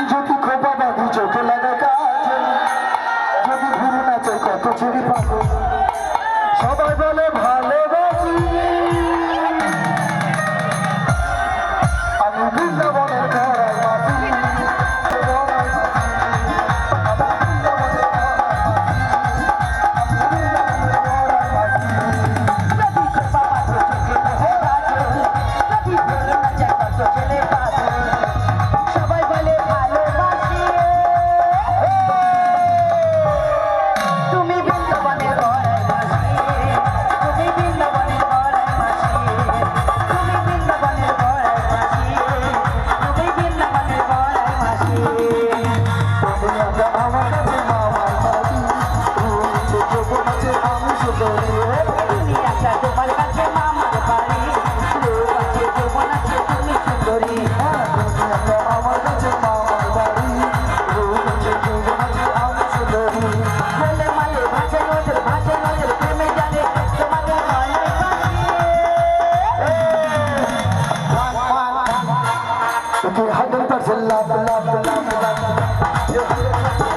যদি খোপা বাঁধি চোখে লাগা কাজ, যদি ঘুরে নাচে কত ছবি পাবো, সবাই বলে ভালোবাসি। আমি বৃন্দাবনের ঘরাই মাটি, love, love, love, love, love.